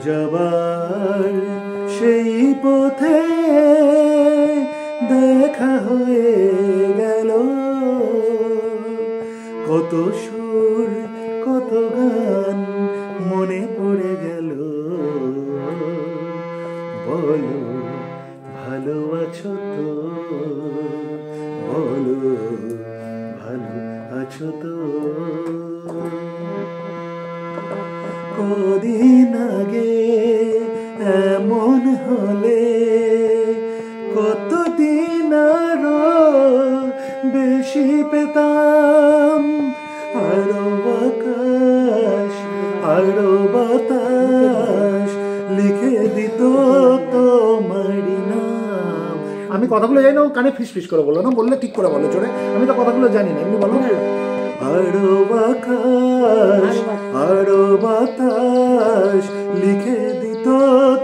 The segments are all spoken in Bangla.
আজ আবার সেই পথে দেখা হয়ে গেল, কত সুর কত গান মনে পড়ে গেল। বলো ভালো আছো তো, বলো ভালো আছো তো। কদিন আগে এমন হলে কতদিন আরো বেশি পেতাম, আরো আকাশ আরো বাতাস লিখে দিত তোমারই নাম। আমি কথাগুলো জানি না, কানে ফিস ফিস করে বলো না, বললে ঠিক করে বলো জোরে, আমি তো কথাগুলো জানি না, এমনি বলো। আরো আকাশ আরো বাতাস লিখে দিত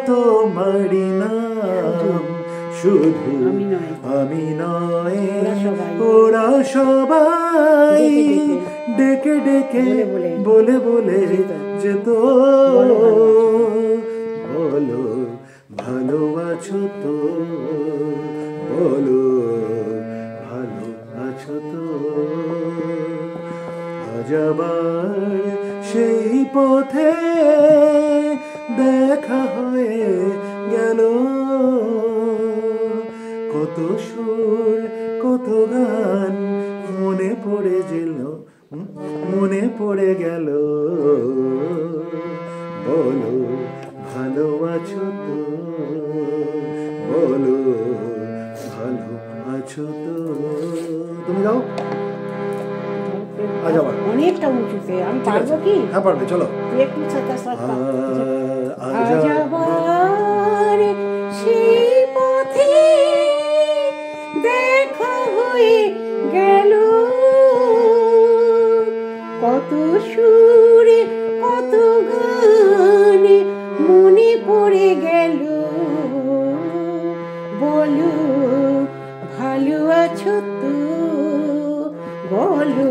তোমারই নাম, শুধু আমি নয় ওরা সবাই ডেকে ডেকে বলে বলে যেত, বলো ভালো আছো তো, বলো ভালো আছো তো। আজ আবার সেই পথে দেখা হয়ে গেল, কত সুর কত গান মনে পড়ে গেল, মনে পড়ে গেল। বলো ভালো আছো তো, বলো ভালো আছো তো। তুমি গাও। অনেকটা উঁচুতে আমি পারবো কি? হ্যাঁ পারবে, চলো। একটু আজ আবার সেই পথে দেখা হয়ে গেল, কত সুরে কত গানে মনে পড়ে গেল। বলো ভালো আছো তো, বলো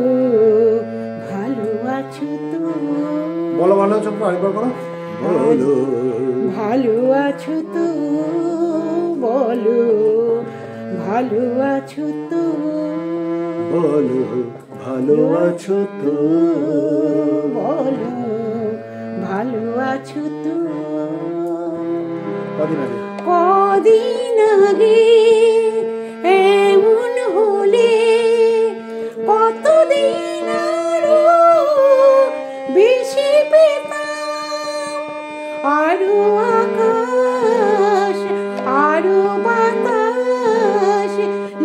ভালো আছো তো। বলো ভালো আছো তো, আরেকবার করো। বলো ভালো আছো তো, বলো ভালো আছো তো, বলো ভালো আছো তো, বলো ভালো আছো তো। কদিন আগে এমন হলে কতদিন আরো বেশি পেতাম, আরো আকাশ আরো বাতাস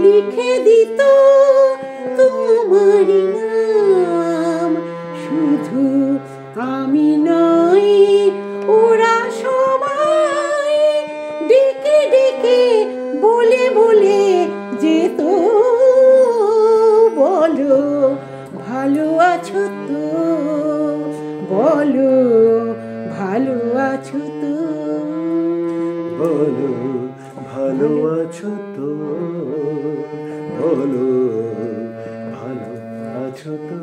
লিখে দিত তোমারই নাম, শুধু আমি নই ওরা সবাই ডেকে ডেকে বলে বলে যেত, বলো ভালো আছো তো, বলো ভালো আছো তো, বলো ভালো আছো তো, বলো ভালো আছো তো।